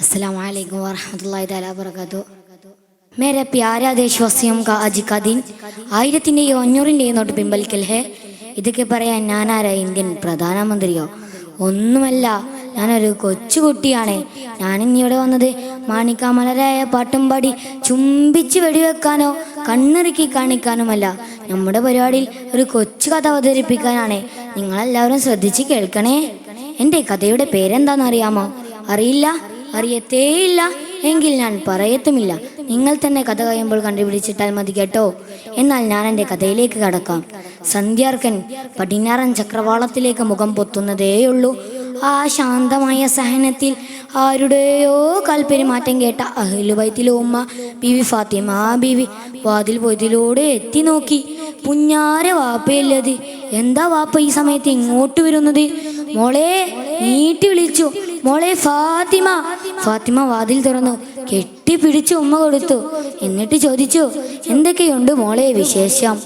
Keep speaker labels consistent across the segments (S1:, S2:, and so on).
S1: अस्सलाम वालेकुम वरहमतुल्लाहि तआला वबरकातुहू। मेरे प्यारे देशवासियों का आज का दिन 1500 നോട്ട് പിൻവലിക്കൽ ഹേ. ഇതൊക്കെ പറയാൻ ഞാനാരാ? ഇന്ത്യൻ പ്രധാനമന്ത്രിയോ? ഒന്നുമല്ല, ഞാനൊരു കൊച്ചുകുട്ടിയാണ്. ഞാനിന്നിവിടെ വന്നത് മാണിക്കാമലരായ പാട്ടും പാടി ചുംബിച്ച് വെടിവെക്കാനോ കണ്ണിറുക്കി കാണിക്കാനുമല്ല. നമ്മുടെ പരിപാടിയിൽ ഒരു കൊച്ചു കഥ അവതരിപ്പിക്കാനാണ്. നിങ്ങളെല്ലാവരും ശ്രദ്ധിച്ച് കേൾക്കണേ. എൻ്റെ കഥയുടെ പേരെന്താണെന്നറിയാമോ? അറിയില്ല? അറിയത്തേയില്ല എങ്കിൽ ഞാൻ പറയത്തുമില്ല. നിങ്ങൾ തന്നെ കഥ കഴിയുമ്പോൾ കണ്ടുപിടിച്ചിട്ടാൽ മതി കേട്ടോ. എന്നാൽ ഞാൻ എൻ്റെ കഥയിലേക്ക് കടക്കാം. സന്ധ്യാർക്കൻ പടിഞ്ഞാറൻ ചക്രവാളത്തിലേക്ക് മുഖം പൊത്തുന്നതേയുള്ളൂ. ആ ശാന്തമായ സഹനത്തിൽ ആരുടെയോ കാൽപ്പെരുമാറ്റം കേട്ട അഹ്ലുബൈത്തിലെ ഉമ്മ ബീവി ഫാത്തിമ ബീവി വാതിൽ പൊയ്തിലൂടെ എത്തി നോക്കി. പുഞ്ഞാര വാപ്പയല്ലത്. എന്താ വാപ്പ ഈ സമയത്ത് ഇങ്ങോട്ട് വരുന്നത്? മോളെ നീട്ടി വിളിച്ചു. മോളെ ഫാത്തിമ. ഫാത്തിമ വാതിൽ തുറന്നു. കെട്ടിപ്പിടിച്ച് ഉമ്മ കൊടുത്തു. എന്നിട്ട് ചോദിച്ചു, എന്തൊക്കെയുണ്ട് മോളെ വിശേഷം?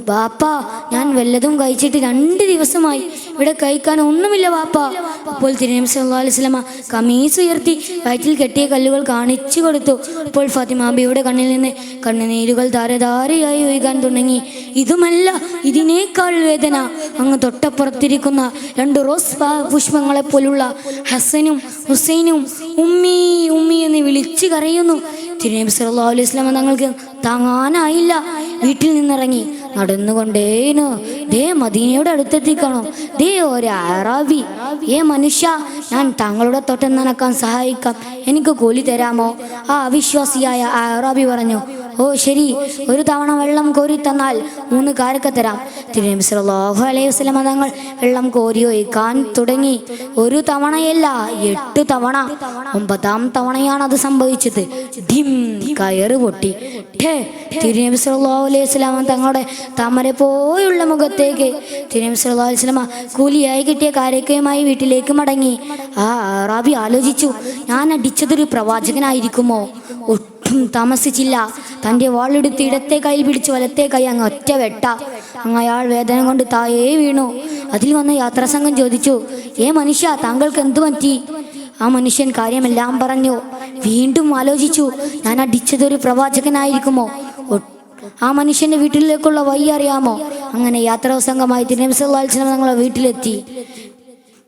S1: ബാപ്പ, ഞാൻ വല്ലതും കഴിച്ചിട്ട് 2 ദിവസമായി. ഇവിടെ കഴിക്കാൻ ഒന്നുമില്ല വാപ്പ. അപ്പോൾ തിരുനബി സല്ലല്ലാഹു അലൈഹി വസല്ലമ കമീസ് ഉയർത്തി വയറ്റിൽ കെട്ടിയ കല്ലുകൾ കാണിച്ചു കൊടുത്തു. അപ്പോൾ ഫാത്തിമ ബിയുടെ കണ്ണിൽ നിന്ന് കണ്ണുനീരുകൾ ധാരധാരയായി ഒഴുകാൻ തുടങ്ങി. ഇതുമല്ല, ഇതിനേക്കാൾ വേദന. അങ്ങ് തൊട്ടപ്പുറത്തിരിക്കുന്ന 2 റോസ് പുഷ്പങ്ങളെ പോലുള്ള ഹസനും ഹുസൈനും ഉമ്മി ഉമ്മി എന്ന് വിളിച്ചു കരയുന്നു. തിരുനബി സല്ലല്ലാഹു അലൈഹി വസല്ലമ തങ്ങൾക്ക് താങ്ങാനായില്ല. വീട്ടിൽ നിന്നിറങ്ങി നടന്നുകൊണ്ടേനു. ദേ മദീനയുടെ അടുത്തെത്തിക്കണോ? ദേ ഒരു അറാബി. മനുഷ്യ, ഞാൻ താങ്കളുടെ തൊട്ടം നനക്കാൻ സഹായിക്കാം. എനിക്ക് കൂലി തരാമോ? ആ അവിശ്വാസിയായ അറാബി പറഞ്ഞു. ഓ ശരി, 1 തവണ വെള്ളം കോരി തന്നാൽ 3 കാരക്ക തരാം. തിരുനബി സല്ലല്ലാഹു അലൈഹി വസല്ലമ തങ്ങൾ വെള്ളം കോരി ഒഴിക്കാൻ തുടങ്ങി. 1 തവണയല്ല, 8 തവണ. 9ാം തവണയാണ് അത് സംഭവിച്ചത്. ഡിം, കയറ് പൊട്ടി. തിരുനബി സല്ലല്ലാഹു അലൈഹി വസല്ലമ തങ്ങളുടെ താമര പോയുള്ള മുഖത്തേക്ക് തിരുനബി സല്ലല്ലാഹു അലൈഹി വസല്ലമ കൂലിയായി കിട്ടിയ കാരക്കയുമായി വീട്ടിലേക്ക് മടങ്ങി. ആ അറാബി ആലോചിച്ചു, ഞാൻ അടിച്ചതൊരു പ്രവാചകനായിരിക്കുമോ? ഒട്ടും താമസിച്ചില്ല. തൻ്റെ വാളെടുത്ത് ഇടത്തെ കൈയിൽ പിടിച്ച് വലത്തെ കൈ അങ്ങ് ഒറ്റ വെട്ട. അയാൾ വേദന കൊണ്ട് താഴെ വീണു. അതിൽ വന്ന യാത്രാസംഘം ചോദിച്ചു, മനുഷ്യ, താങ്കൾക്ക് എന്തു പറ്റി? ആ മനുഷ്യൻ കാര്യമെല്ലാം പറഞ്ഞു. വീണ്ടും ആലോചിച്ചു, ഞാൻ അടിച്ചതൊരു പ്രവാചകനായിരിക്കുമോ? ആ മനുഷ്യന്റെ വീട്ടിലേക്കുള്ള വഴി അറിയാമോ? അങ്ങനെ യാത്രാ സംഘമായി നബി സല്ലല്ലാഹു അലൈഹി വസല്ലം തങ്ങളുടെ വീട്ടിലെത്തി.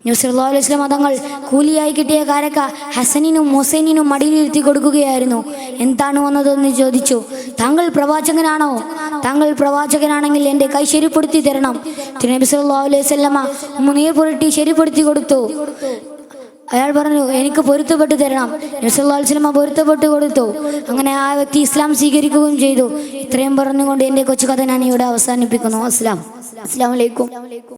S1: നബി സല്ലല്ലാഹു അലൈഹി വസല്ലം തങ്ങൾ കൂലിയായി കിട്ടിയ കാരക്ക ഹസനിനും ഹുസൈനിനും മടിയിലിരുത്തി കൊടുക്കുകയായിരുന്നു. എന്താണ് വന്നതെന്ന് ചോദിച്ചു. താങ്കൾ പ്രവാചകനാണോ? താങ്കൾ പ്രവാചകനാണെങ്കിൽ എൻ്റെ കൈ ശരിപ്പെടുത്തി തരണം. നബി സല്ലല്ലാഹു അലൈഹി വസല്ലമ മുനീർ പുരട്ടി ശരിപ്പെടുത്തി കൊടുത്തു. അയാൾ പറഞ്ഞു, എനിക്ക് പൊരുത്തപ്പെട്ട് തരണം. നബി സല്ലല്ലാഹു അലൈഹി വസല്ലമ പൊരുത്തപ്പെട്ട് കൊടുത്തു. അങ്ങനെ ആ വ്യക്തി ഇസ്ലാം സ്വീകരിക്കുകയും ചെയ്തു. ഇത്രയും പറഞ്ഞുകൊണ്ട് എൻ്റെ കൊച്ചു കഥ ഞാൻ ഇവിടെ അവസാനിപ്പിക്കുന്നു. അസ്സലാമു അലൈക്കും.